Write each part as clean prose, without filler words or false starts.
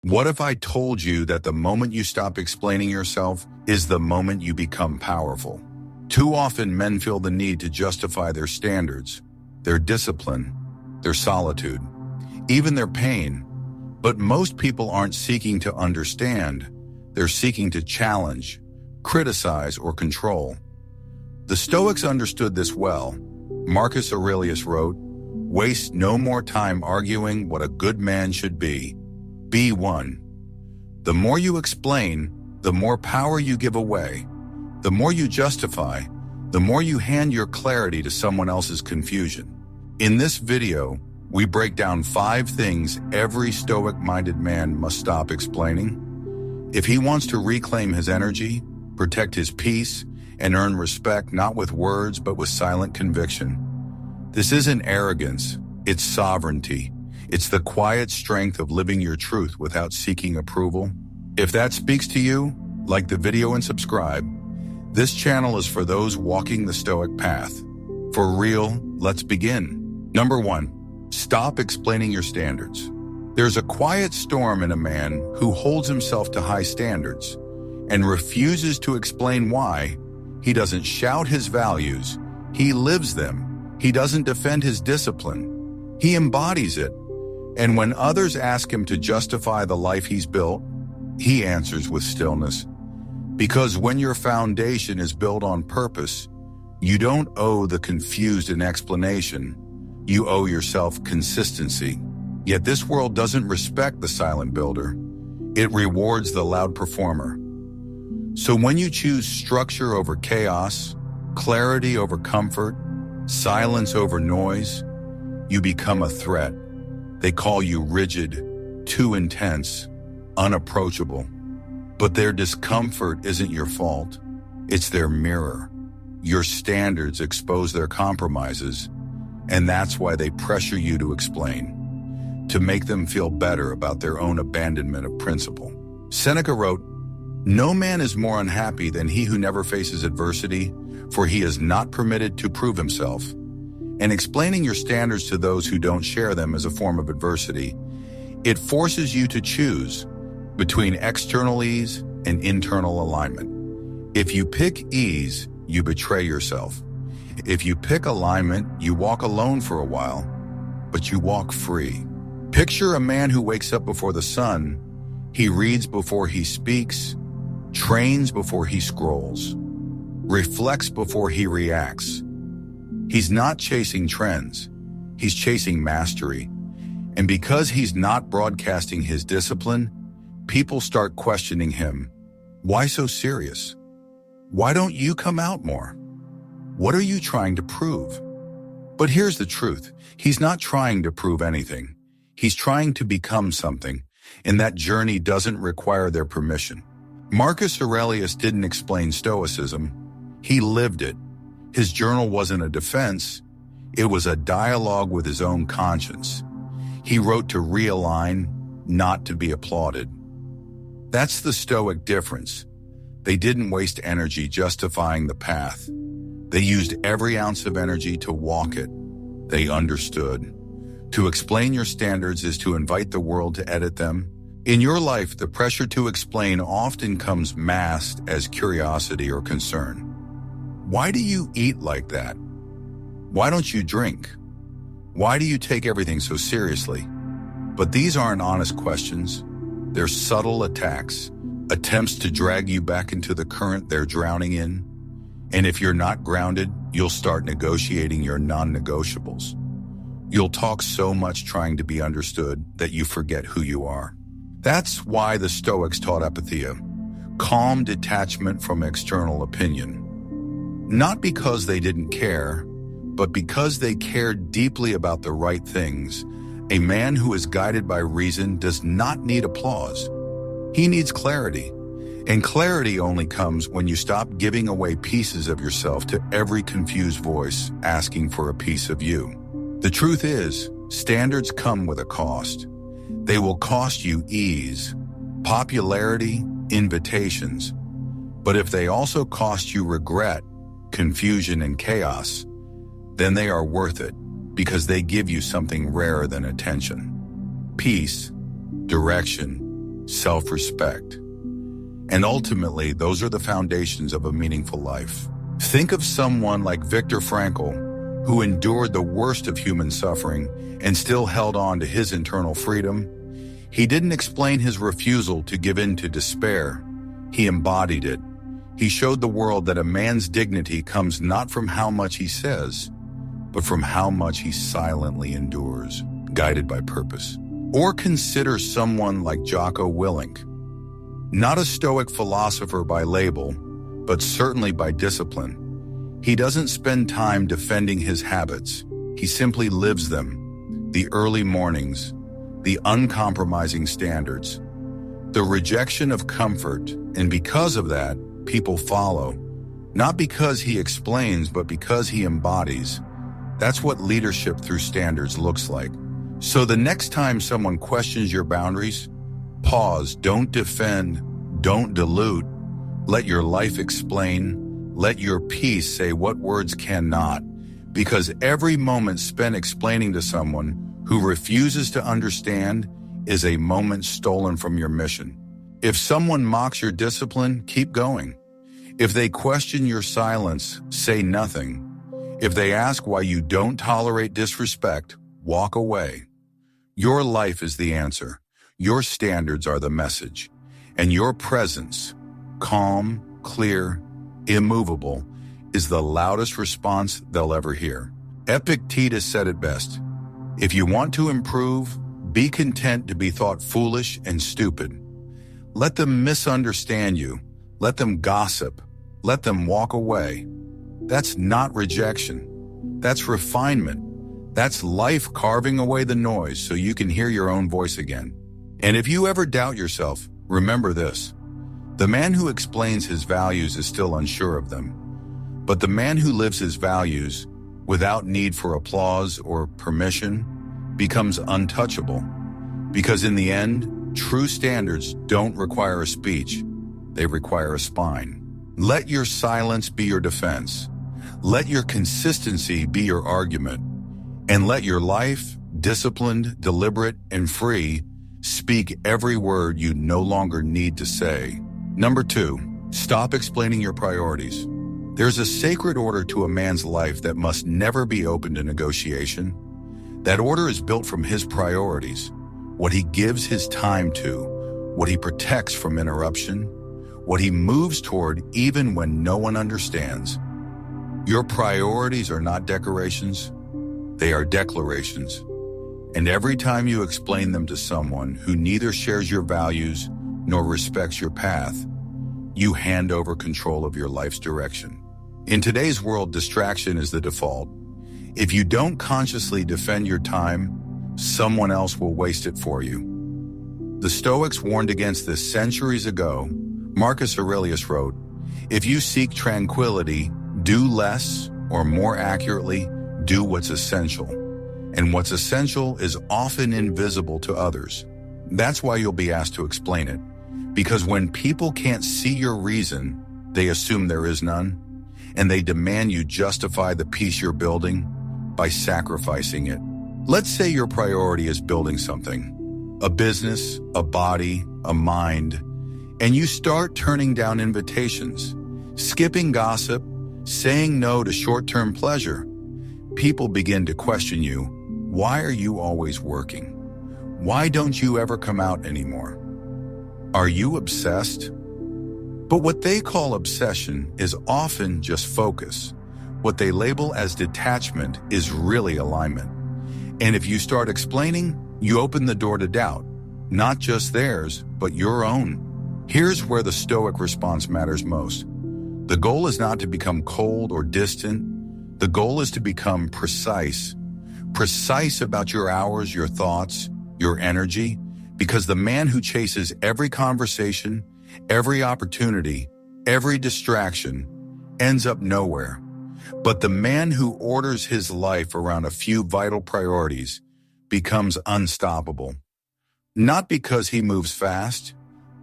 What if I told you that the moment you stop explaining yourself is the moment you become powerful? Too often men feel the need to justify their standards, their discipline, their solitude, even their pain. But most people aren't seeking to understand, they're seeking to challenge, criticize, or control. The Stoics understood this well. Marcus Aurelius wrote, "Waste no more time arguing what a good man should be. Be one." The more you explain, the more power you give away. The more you justify, the more you hand your clarity to someone else's confusion. In this video, we break down 5 things every Stoic-minded man must stop explaining if he wants to reclaim his energy, protect his peace, and earn respect not with words but with silent conviction. This isn't arrogance, it's sovereignty. It's the quiet strength of living your truth without seeking approval. If that speaks to you, like the video and subscribe. This channel is for those walking the Stoic path. For real, let's begin. Number 1, stop explaining your standards. There's a quiet storm in a man who holds himself to high standards and refuses to explain why. He doesn't shout his values, he lives them. He doesn't defend his discipline, he embodies it. And when others ask him to justify the life he's built, he answers with stillness. Because when your foundation is built on purpose, you don't owe the confused an explanation, you owe yourself consistency. Yet this world doesn't respect the silent builder, it rewards the loud performer. So when you choose structure over chaos, clarity over comfort, silence over noise, you become a threat. They call you rigid, too intense, unapproachable. But their discomfort isn't your fault. It's their mirror. Your standards expose their compromises, and that's why they pressure you to explain, to make them feel better about their own abandonment of principle. Seneca wrote, "No man is more unhappy than he who never faces adversity, for he is not permitted to prove himself." And explaining your standards to those who don't share them is a form of adversity. It forces you to choose between external ease and internal alignment. If you pick ease, you betray yourself. If you pick alignment, you walk alone for a while, but you walk free. Picture a man who wakes up before the sun. He reads before he speaks, trains before he scrolls, reflects before he reacts. He's not chasing trends, he's chasing mastery. And because he's not broadcasting his discipline, people start questioning him. Why so serious? Why don't you come out more? What are you trying to prove? But here's the truth. He's not trying to prove anything. He's trying to become something, and that journey doesn't require their permission. Marcus Aurelius didn't explain Stoicism. He lived it. His journal wasn't a defense. It was a dialogue with his own conscience. He wrote to realign, not to be applauded. That's the Stoic difference. They didn't waste energy justifying the path. They used every ounce of energy to walk it. They understood. To explain your standards is to invite the world to edit them. In your life, the pressure to explain often comes masked as curiosity or concern. Why do you eat like that? Why don't you drink? Why do you take everything so seriously? But these aren't honest questions. They're subtle attacks, attempts to drag you back into the current they're drowning in. And if you're not grounded, you'll start negotiating your non-negotiables. You'll talk so much trying to be understood that you forget who you are. That's why the Stoics taught Epictetus, calm detachment from external opinion. Not because they didn't care, but because they cared deeply about the right things. A man who is guided by reason does not need applause. He needs clarity. And clarity only comes when you stop giving away pieces of yourself to every confused voice asking for a piece of you. The truth is, standards come with a cost. They will cost you ease, popularity, invitations. But if they also cost you regret, confusion, and chaos, then they are worth it because they give you something rarer than attention. Peace, direction, self-respect. And ultimately, those are the foundations of a meaningful life. Think of someone like Viktor Frankl, who endured the worst of human suffering and still held on to his internal freedom. He didn't explain his refusal to give in to despair. He embodied it. He showed the world that a man's dignity comes not from how much he says, but from how much he silently endures, guided by purpose. Or consider someone like Jocko Willink, not a Stoic philosopher by label, but certainly by discipline. He doesn't spend time defending his habits. He simply lives them. The early mornings, the uncompromising standards, the rejection of comfort, and because of that, people follow. Not because he explains, but because he embodies. That's what leadership through standards looks like. So the next time someone questions your boundaries, pause, don't defend, don't dilute. Let your life explain. Let your peace say what words cannot. Because every moment spent explaining to someone who refuses to understand is a moment stolen from your mission. If someone mocks your discipline, keep going. If they question your silence, say nothing. If they ask why you don't tolerate disrespect, walk away. Your life is the answer. Your standards are the message. And your presence, calm, clear, immovable, is the loudest response they'll ever hear. Epictetus said it best. If you want to improve, be content to be thought foolish and stupid. Let them misunderstand you. Let them gossip. Let them walk away. That's not rejection. That's refinement. That's life carving away the noise so you can hear your own voice again. And if you ever doubt yourself, remember this. The man who explains his values is still unsure of them. But the man who lives his values without need for applause or permission becomes untouchable. Because in the end, true standards don't require a speech. They require a spine. Let your silence be your defense. Let your consistency be your argument. And let your life, disciplined, deliberate, and free, speak every word you no longer need to say. Number 2, stop explaining your priorities. There's a sacred order to a man's life that must never be open to negotiation. That order is built from his priorities, what he gives his time to, what he protects from interruption, what he moves toward even when no one understands. Your priorities are not decorations, they are declarations. And every time you explain them to someone who neither shares your values nor respects your path, you hand over control of your life's direction. In today's world, distraction is the default. If you don't consciously defend your time, someone else will waste it for you. The Stoics warned against this centuries ago. Marcus Aurelius wrote, "If you seek tranquility, do less, or more accurately, do what's essential. And what's essential is often invisible to others. That's why you'll be asked to explain it. Because when people can't see your reason, they assume there is none, and they demand you justify the peace you're building by sacrificing it. Let's say your priority is building something, a business, a body, a mind, and you start turning down invitations, skipping gossip, saying no to short-term pleasure. People begin to question you. Why are you always working? Why don't you ever come out anymore? Are you obsessed? But what they call obsession is often just focus. What they label as detachment is really alignment. And if you start explaining, you open the door to doubt, not just theirs, but your own. Here's where the Stoic response matters most. The goal is not to become cold or distant. The goal is to become precise. Precise about your hours, your thoughts, your energy, because the man who chases every conversation, every opportunity, every distraction ends up nowhere. But the man who orders his life around a few vital priorities becomes unstoppable. Not because he moves fast,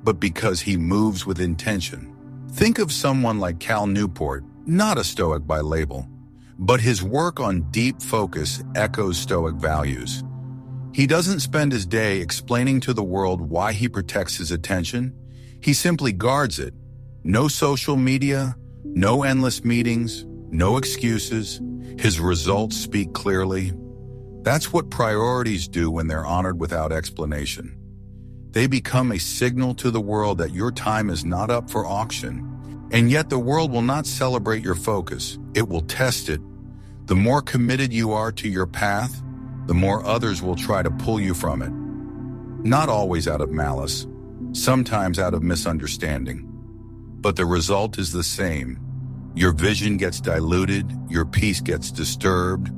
but because he moves with intention. Think of someone like Cal Newport, not a Stoic by label, but his work on deep focus echoes Stoic values. He doesn't spend his day explaining to the world why he protects his attention. He simply guards it. No social media, no endless meetings, no excuses. His results speak clearly. That's what priorities do when they're honored without explanation. They become a signal to the world that your time is not up for auction. And yet the world will not celebrate your focus. It will test it. The more committed you are to your path, the more others will try to pull you from it. Not always out of malice, sometimes out of misunderstanding. But the result is the same. Your vision gets diluted, your peace gets disturbed,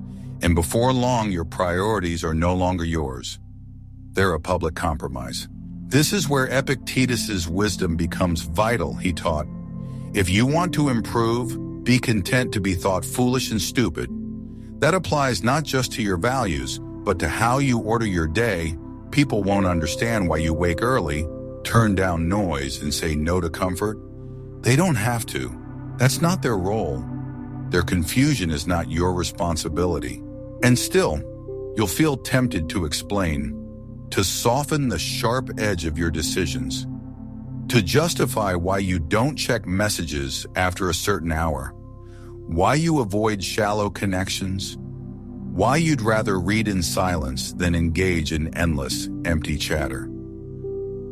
and before long your priorities are no longer yours. They're a public compromise. This is where Epictetus's wisdom becomes vital, he taught. If you want to improve, be content to be thought foolish and stupid. That applies not just to your values, but to how you order your day. People won't understand why you wake early, turn down noise, and say no to comfort. They don't have to. That's not their role. Their confusion is not your responsibility. And still, you'll feel tempted to explain, to soften the sharp edge of your decisions, to justify why you don't check messages after a certain hour, why you avoid shallow connections, why you'd rather read in silence than engage in endless, empty chatter.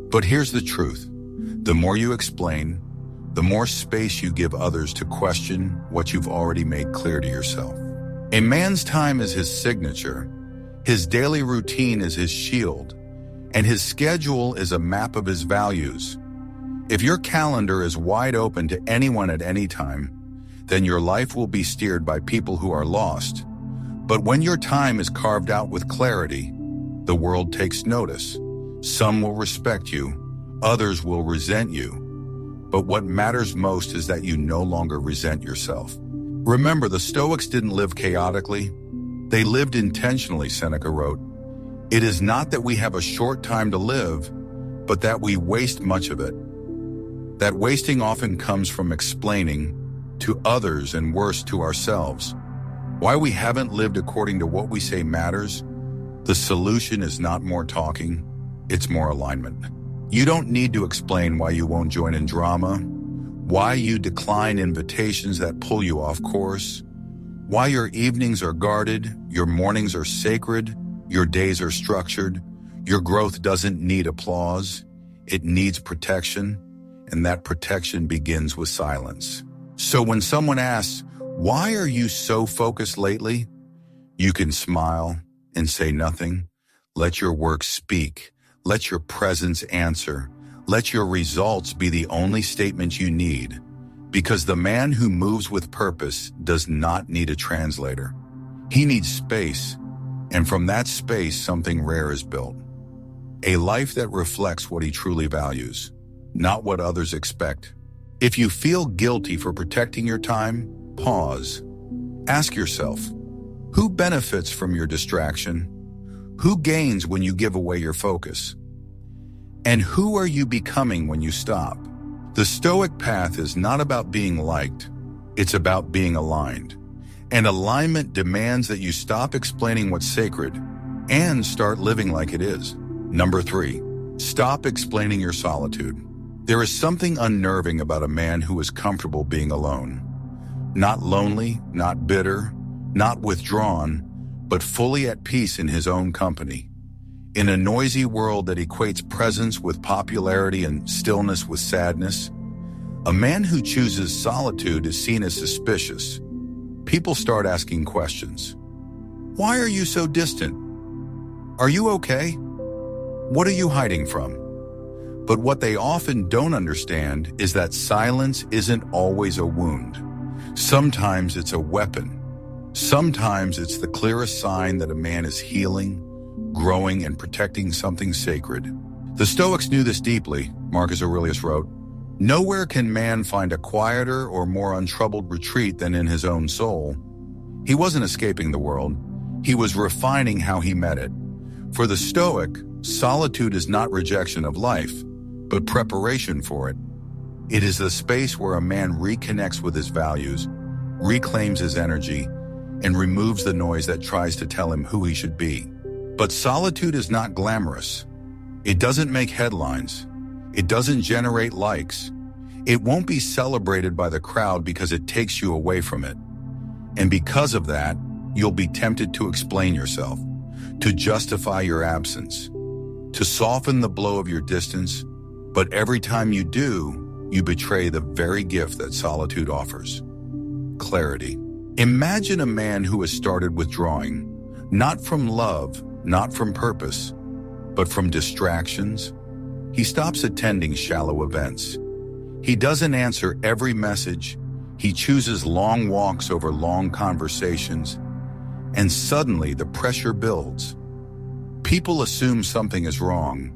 But here's the truth. The more you explain, the more space you give others to question what you've already made clear to yourself. A man's time is his signature, his daily routine is his shield, and his schedule is a map of his values. If your calendar is wide open to anyone at any time, then your life will be steered by people who are lost. But when your time is carved out with clarity, the world takes notice. Some will respect you, others will resent you. But what matters most is that you no longer resent yourself. Remember, the Stoics didn't live chaotically. They lived intentionally, Seneca wrote. It is not that we have a short time to live, but that we waste much of it. That wasting often comes from explaining to others and worse to ourselves why we haven't lived according to what we say matters. The solution is not more talking, it's more alignment. You don't need to explain why you won't join in drama, why you decline invitations that pull you off course, why your evenings are guarded, your mornings are sacred, your days are structured. Your growth doesn't need applause, it needs protection, and that protection begins with silence. So when someone asks, "Why are you so focused lately?" you can smile and say nothing. Let your work speak. Let your presence answer. Let your results be the only statement you need. Because the man who moves with purpose does not need a translator. He needs space, and from that space something rare is built. A life that reflects what he truly values, not what others expect. If you feel guilty for protecting your time, pause. Ask yourself, who benefits from your distraction? Who gains when you give away your focus? And who are you becoming when you stop? The Stoic path is not about being liked, it's about being aligned. And alignment demands that you stop explaining what's sacred and start living like it is. Number 3, stop explaining your solitude. There is something unnerving about a man who is comfortable being alone. Not lonely, not bitter, not withdrawn, but fully at peace in his own company. In a noisy world that equates presence with popularity and stillness with sadness, a man who chooses solitude is seen as suspicious. People start asking questions. Why are you so distant? Are you okay? What are you hiding from? But what they often don't understand is that silence isn't always a wound. Sometimes it's a weapon. Sometimes it's the clearest sign that a man is healing, growing, and protecting something sacred. The Stoics knew this deeply. Marcus Aurelius wrote, "Nowhere can man find a quieter or more untroubled retreat than in his own soul." He wasn't escaping the world. He was refining how he met it. For the Stoic, solitude is not rejection of life, but preparation for it. It is the space where a man reconnects with his values, reclaims his energy, and removes the noise that tries to tell him who he should be. But solitude is not glamorous. It doesn't make headlines. It doesn't generate likes. It won't be celebrated by the crowd because it takes you away from it. And because of that, you'll be tempted to explain yourself, to justify your absence, to soften the blow of your distance. But every time you do, you betray the very gift that solitude offers: clarity. Imagine a man who has started withdrawing, not from love, not from purpose, but from distractions. He stops attending shallow events. He doesn't answer every message. He chooses long walks over long conversations. And suddenly the pressure builds. People assume something is wrong.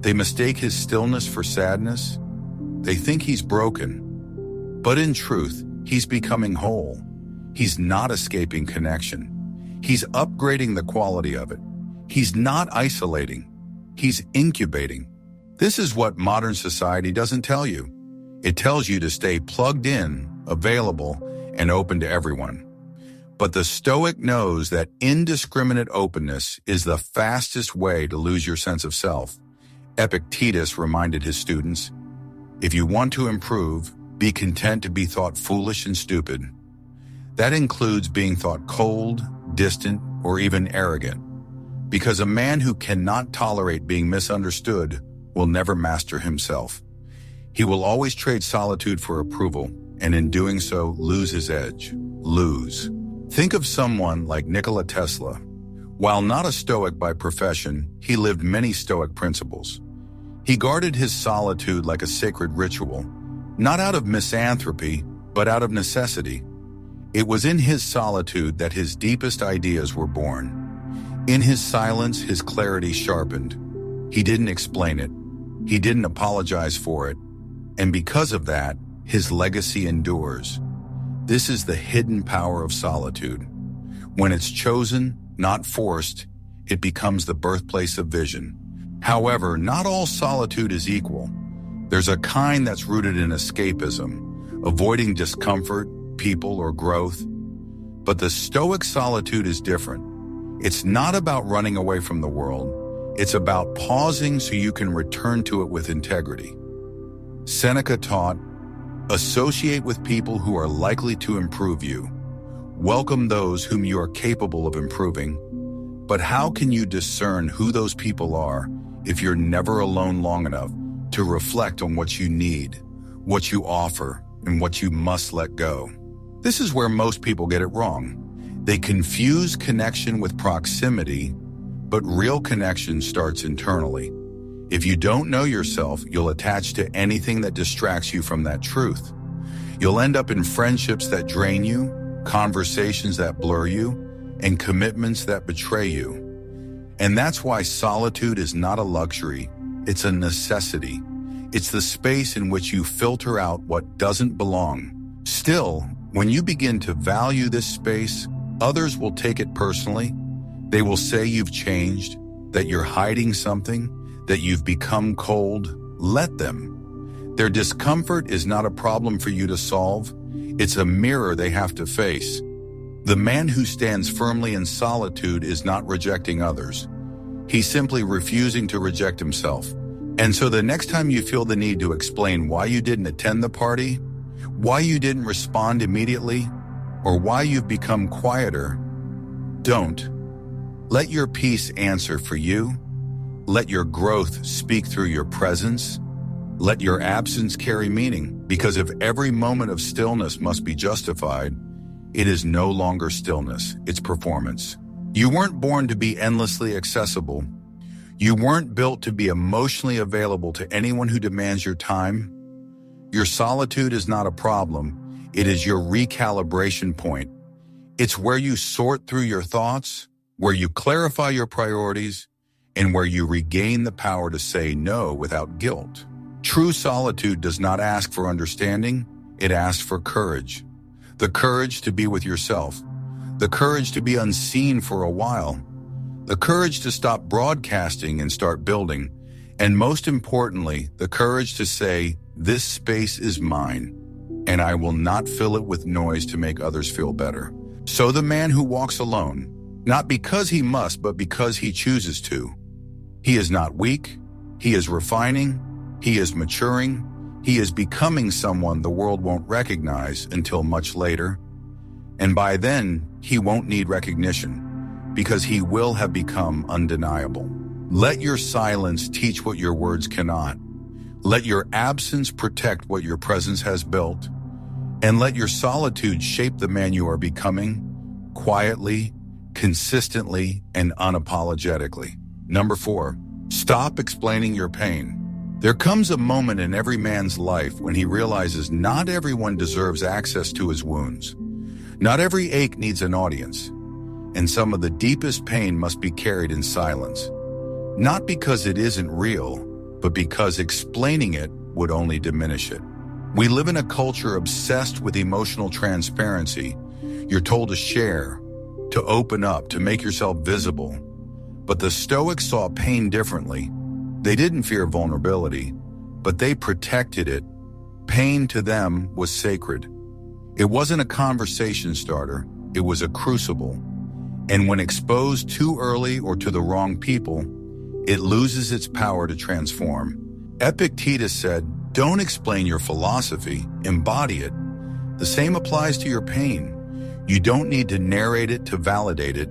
They mistake his stillness for sadness. They think he's broken. But in truth, he's becoming whole. He's not escaping connection. He's upgrading the quality of it. He's not isolating. He's incubating. This is what modern society doesn't tell you. It tells you to stay plugged in, available, and open to everyone. But the Stoic knows that indiscriminate openness is the fastest way to lose your sense of self. Epictetus reminded his students, "If you want to improve, be content to be thought foolish and stupid." That includes being thought cold, distant, or even arrogant. Because a man who cannot tolerate being misunderstood will never master himself. He will always trade solitude for approval, and in doing so, lose his edge. Lose. Think of someone like Nikola Tesla. While not a Stoic by profession, he lived many Stoic principles. He guarded his solitude like a sacred ritual, not out of misanthropy, but out of necessity. It was in his solitude that his deepest ideas were born. In his silence, his clarity sharpened. He didn't explain it. He didn't apologize for it. And because of that, his legacy endures. This is the hidden power of solitude. When it's chosen, not forced, it becomes the birthplace of vision. However, not all solitude is equal. There's a kind that's rooted in escapism, avoiding discomfort, people, or growth. But the Stoic solitude is different. It's not about running away from the world. It's about pausing so you can return to it with integrity. Seneca taught, "Associate with people who are likely to improve you. Welcome those whom you are capable of improving." But how can you discern who those people are if you're never alone long enough to reflect on what you need, what you offer, and what you must let go? This is where most people get it wrong. They confuse connection with proximity, but real connection starts internally. If you don't know yourself, you'll attach to anything that distracts you from that truth. You'll end up in friendships that drain you, conversations that blur you, and commitments that betray you. And that's why solitude is not a luxury, it's a necessity. It's the space in which you filter out what doesn't belong. Still, when you begin to value this space, others will take it personally. They will say you've changed, that you're hiding something, that you've become cold. Let them. Their discomfort is not a problem for you to solve. It's a mirror they have to face. The man who stands firmly in solitude is not rejecting others. He's simply refusing to reject himself. And so the next time you feel the need to explain why you didn't attend the party, why you didn't respond immediately, or why you've become quieter, don't. Let your peace answer for you. Let your growth speak through your presence. Let your absence carry meaning, because if every moment of stillness must be justified, it is no longer stillness, it's performance. You weren't born to be endlessly accessible. You weren't built to be emotionally available to anyone who demands your time. Your solitude is not a problem. It is your recalibration point. It's where you sort through your thoughts, where you clarify your priorities, and where you regain the power to say no without guilt. True solitude does not ask for understanding, it asks for courage. The courage to be with yourself. The courage to be unseen for a while. The courage to stop broadcasting and start building. And most importantly, the courage to say, "This space is mine, and I will not fill it with noise to make others feel better." So the man who walks alone, Not because he must, but because he chooses to. He is not weak. He is refining. He is maturing. He is becoming someone the world won't recognize until much later. And by then, he won't need recognition, because he will have become undeniable. Let your silence teach what your words cannot. Let your absence protect what your presence has built. And let your solitude shape the man you are becoming, quietly, consistently, and unapologetically. Number 4, stop explaining your pain. There comes a moment in every man's life when he realizes not everyone deserves access to his wounds. Not every ache needs an audience, and some of the deepest pain must be carried in silence. Not because it isn't real, but because explaining it would only diminish it. We live in a culture obsessed with emotional transparency. You're told to share, to open up, to make yourself visible. But the Stoics saw pain differently. They didn't fear vulnerability, but they protected it. Pain to them was sacred. It wasn't a conversation starter, it was a crucible. And when exposed too early or to the wrong people, it loses its power to transform. Epictetus said, "Don't explain your philosophy, embody it." The same applies to your pain. You don't need to narrate it to validate it.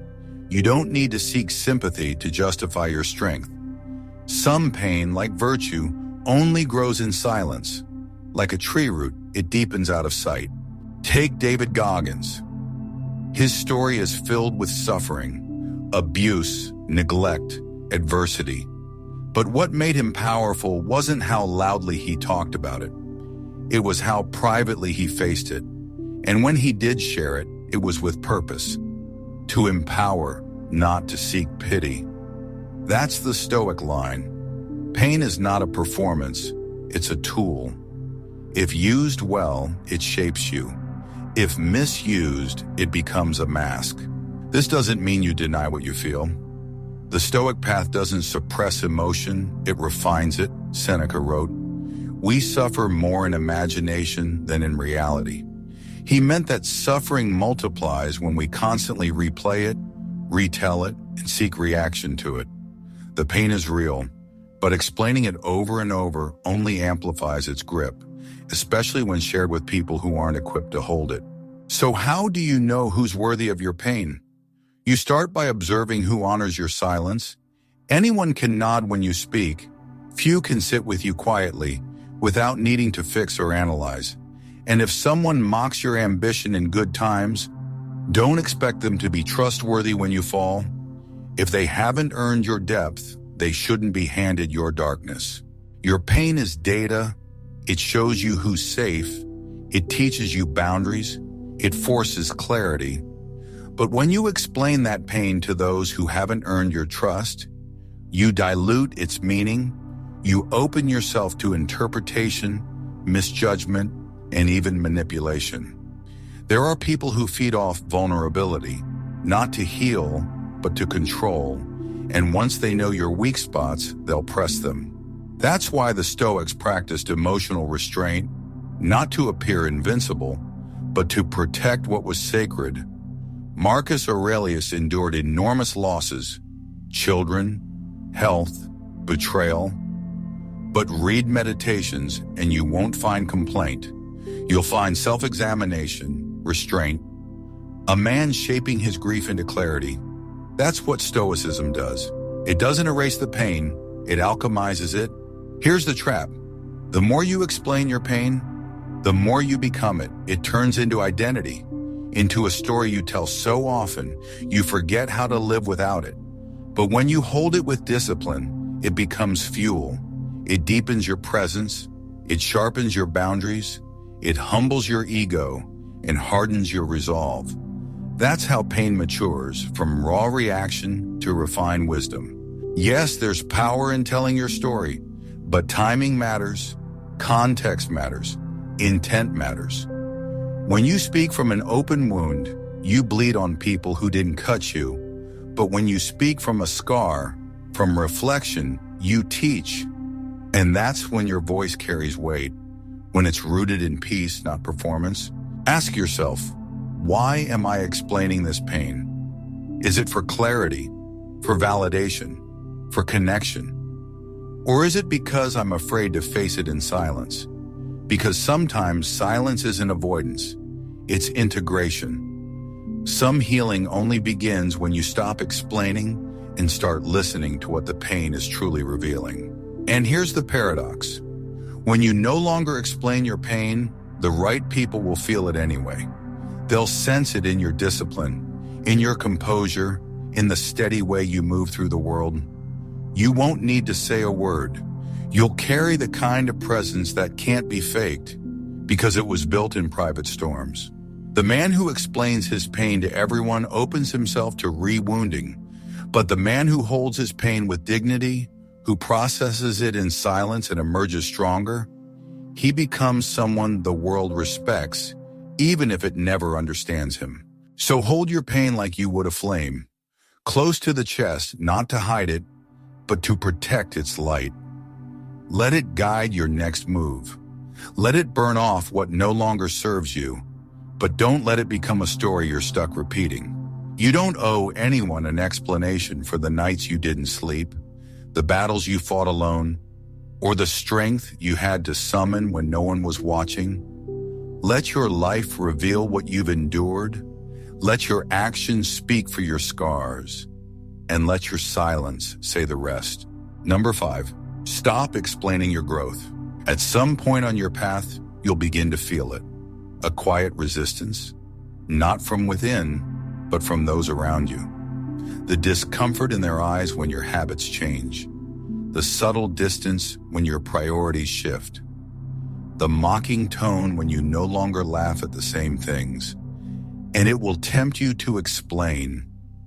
You don't need to seek sympathy to justify your strength. Some pain, like virtue, only grows in silence. Like a tree root, it deepens out of sight. Take David Goggins. His story is filled with suffering, abuse, neglect, adversity. But what made him powerful wasn't how loudly he talked about it. It was how privately he faced it. And when he did share it, it was with purpose. To empower, not to seek pity. That's the Stoic line. Pain is not a performance, it's a tool. If used well, it shapes you. If misused, it becomes a mask. This doesn't mean you deny what you feel. The Stoic path doesn't suppress emotion, it refines it, Seneca wrote. We suffer more in imagination than in reality. He meant that suffering multiplies when we constantly replay it, retell it, and seek reaction to it. The pain is real, but explaining it over and over only amplifies its grip, especially when shared with people who aren't equipped to hold it. So how do you know who's worthy of your pain? You start by observing who honors your silence. Anyone can nod when you speak. Few can sit with you quietly, without needing to fix or analyze. And if someone mocks your ambition in good times, don't expect them to be trustworthy when you fall. If they haven't earned your depth, they shouldn't be handed your darkness. Your pain is data. It shows you who's safe. It teaches you boundaries. It forces clarity. But when you explain that pain to those who haven't earned your trust, you dilute its meaning. You open yourself to interpretation, misjudgment, and even manipulation. There are people who feed off vulnerability, not to heal, but to control. And once they know your weak spots, they'll press them. That's why the Stoics practiced emotional restraint, not to appear invincible, but to protect what was sacred. Marcus Aurelius endured enormous losses, children, health, betrayal. But read Meditations and you won't find complaint. You'll find self-examination, restraint, a man shaping his grief into clarity. That's what Stoicism does. It doesn't erase the pain, it alchemizes it. Here's the trap. The more you explain your pain, the more you become it. It turns into identity, into a story you tell so often, you forget how to live without it. But when you hold it with discipline, it becomes fuel. It deepens your presence, it sharpens your boundaries, it humbles your ego, and hardens your resolve. That's how pain matures, from raw reaction to refined wisdom. Yes, there's power in telling your story, but timing matters, context matters, intent matters. When you speak from an open wound, you bleed on people who didn't cut you. But when you speak from a scar, from reflection, you teach. And that's when your voice carries weight, when it's rooted in peace, not performance. Ask yourself, why am I explaining this pain? Is it for clarity, for validation, for connection? Or is it because I'm afraid to face it in silence? Because sometimes silence isn't avoidance, it's integration. Some healing only begins when you stop explaining and start listening to what the pain is truly revealing. And here's the paradox. When you no longer explain your pain, the right people will feel it anyway. They'll sense it in your discipline, in your composure, in the steady way you move through the world. You won't need to say a word. You'll carry the kind of presence that can't be faked because it was built in private storms. The man who explains his pain to everyone opens himself to re-wounding, but the man who holds his pain with dignity, who processes it in silence and emerges stronger, he becomes someone the world respects, even if it never understands him. So hold your pain like you would a flame, close to the chest, not to hide it, but to protect its light. Let it guide your next move. Let it burn off what no longer serves you, but don't let it become a story you're stuck repeating. You don't owe anyone an explanation for the nights you didn't sleep, the battles you fought alone, or the strength you had to summon when no one was watching. Let your life reveal what you've endured. Let your actions speak for your scars, and let your silence say the rest. Number 5, stop explaining your growth. At some point on your path, you'll begin to feel it. A quiet resistance, not from within, but from those around you. The discomfort in their eyes when your habits change. The subtle distance when your priorities shift. The mocking tone when you no longer laugh at the same things. And it will tempt you to explain,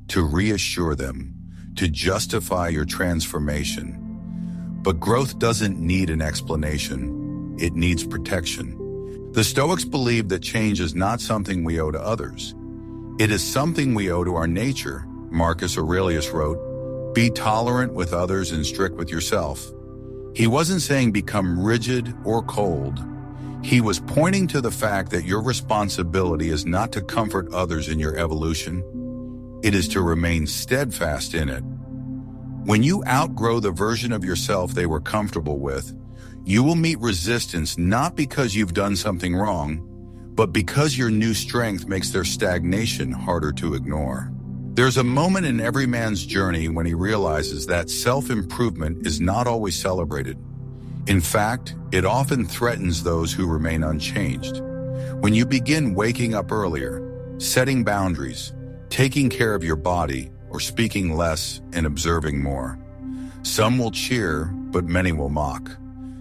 to reassure them, to justify your transformation. But growth doesn't need an explanation. It needs protection. The Stoics believed that change is not something we owe to others. It is something we owe to our nature. Marcus Aurelius wrote, "Be tolerant with others and strict with yourself." He wasn't saying become rigid or cold. He was pointing to the fact that your responsibility is not to comfort others in your evolution. It is to remain steadfast in it. When you outgrow the version of yourself they were comfortable with, you will meet resistance not because you've done something wrong, but because your new strength makes their stagnation harder to ignore. There's a moment in every man's journey when he realizes that self-improvement is not always celebrated. In fact, it often threatens those who remain unchanged. When you begin waking up earlier, setting boundaries, taking care of your body, or speaking less and observing more, some will cheer, but many will mock.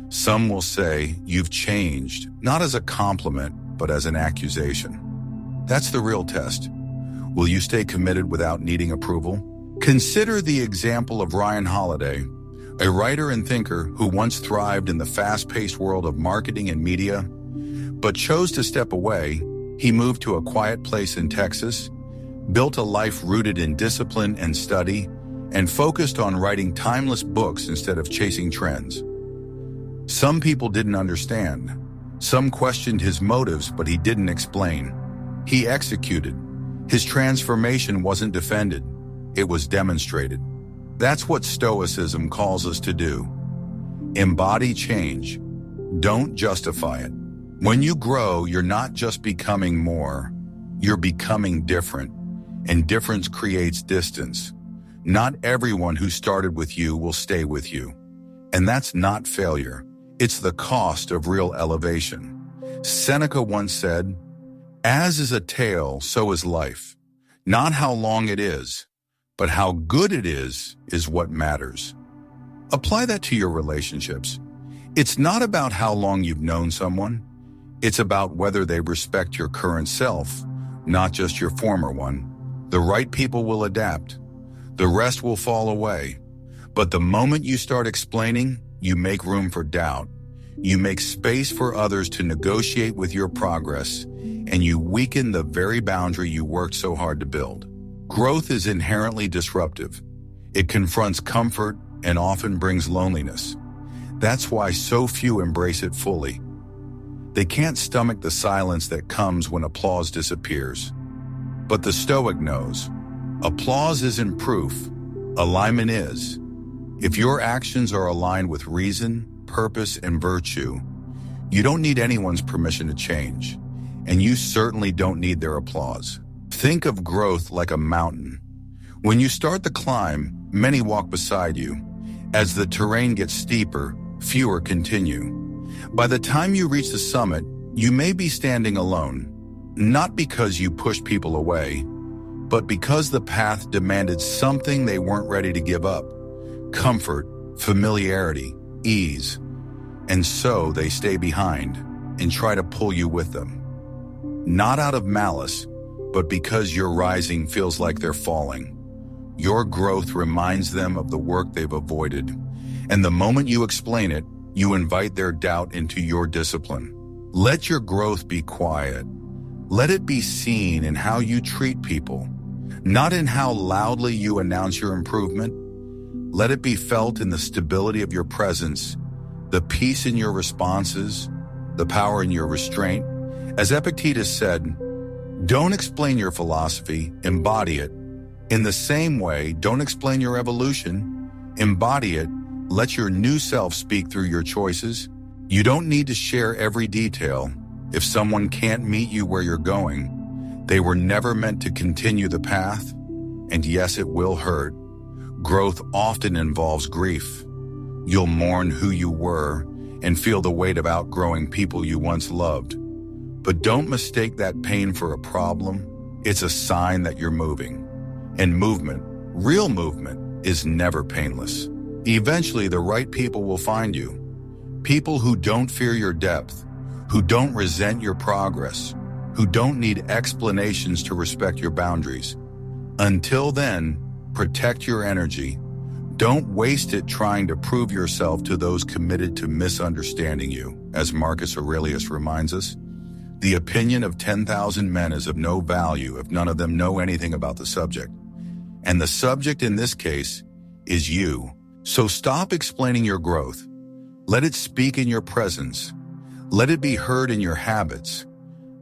Some will say, "You've changed," not as a compliment, but as an accusation. That's the real test. Will you stay committed without needing approval? Consider the example of Ryan Holiday, a writer and thinker who once thrived in the fast-paced world of marketing and media, but chose to step away. He moved to a quiet place in Texas, built a life rooted in discipline and study, and focused on writing timeless books instead of chasing trends. Some people didn't understand. Some questioned his motives, but he didn't explain. He executed. His transformation wasn't defended. It was demonstrated. That's what Stoicism calls us to do. Embody change. Don't justify it. When you grow, you're not just becoming more. You're becoming different. And difference creates distance. Not everyone who started with you will stay with you. And that's not failure. It's the cost of real elevation. Seneca once said, "As is a tale, so is life. Not how long it is, but how good it is what matters." Apply that to your relationships. It's not about how long you've known someone. It's about whether they respect your current self, not just your former one. The right people will adapt. The rest will fall away. But the moment you start explaining, you make room for doubt. You make space for others to negotiate with your progress, and you weaken the very boundary you worked so hard to build. Growth is inherently disruptive. It confronts comfort and often brings loneliness. That's why so few embrace it fully. They can't stomach the silence that comes when applause disappears. But the Stoic knows, Applause isn't proof. Alignment is. If your actions are aligned with reason, purpose, and virtue, you don't need anyone's permission to change, and you certainly don't need their applause. Think of growth like a mountain. When you start the climb, many walk beside you. As the terrain gets steeper, fewer continue. By the time you reach the summit, you may be standing alone, not because you pushed people away, but because the path demanded something they weren't ready to give up: comfort, familiarity, ease. And so they stay behind and try to pull you with them. Not out of malice, but because your rising feels like they're falling. Your growth reminds them of the work they've avoided. And the moment you explain it, you invite their doubt into your discipline. Let your growth be quiet. Let it be seen in how you treat people, not in how loudly you announce your improvement. Let it be felt in the stability of your presence, the peace in your responses, the power in your restraint. As Epictetus said, don't explain your philosophy, embody it. In the same way, don't explain your evolution, embody it. Let your new self speak through your choices. You don't need to share every detail. If someone can't meet you where you're going, they were never meant to continue the path. And yes, it will hurt. Growth often involves grief. You'll mourn who you were and feel the weight of outgrowing people you once loved. But don't mistake that pain for a problem. It's a sign that you're moving. And movement, real movement, is never painless. Eventually, the right people will find you. People who don't fear your depth, who don't resent your progress, who don't need explanations to respect your boundaries. Until then, protect your energy. Don't waste it trying to prove yourself to those committed to misunderstanding you. As Marcus Aurelius reminds us, the opinion of 10,000 men is of no value if none of them know anything about the subject. And the subject in this case is you. So stop explaining your growth. Let it speak in your presence. Let it be heard in your habits.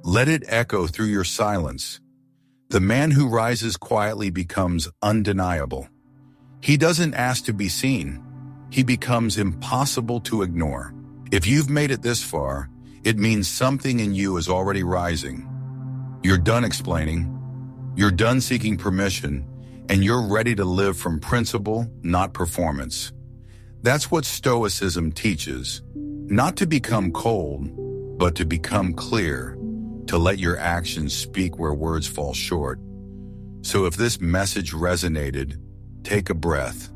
Let it echo through your silence. The man who rises quietly becomes undeniable. He doesn't ask to be seen. He becomes impossible to ignore. If you've made it this far, it means something in you is already rising. You're done explaining. You're done seeking permission, and you're ready to live from principle, not performance. That's what Stoicism teaches. Not to become cold, but to become clear, to let your actions speak where words fall short. So if this message resonated, take a breath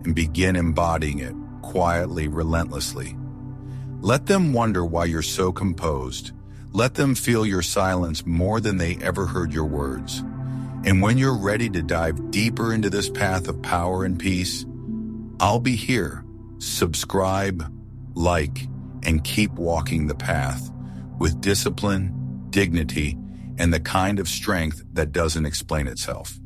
and begin embodying it quietly, relentlessly. Let them wonder why you're so composed. Let them feel your silence more than they ever heard your words. And when you're ready to dive deeper into this path of power and peace, I'll be here. Subscribe, like, and keep walking the path with discipline, dignity, and the kind of strength that doesn't explain itself.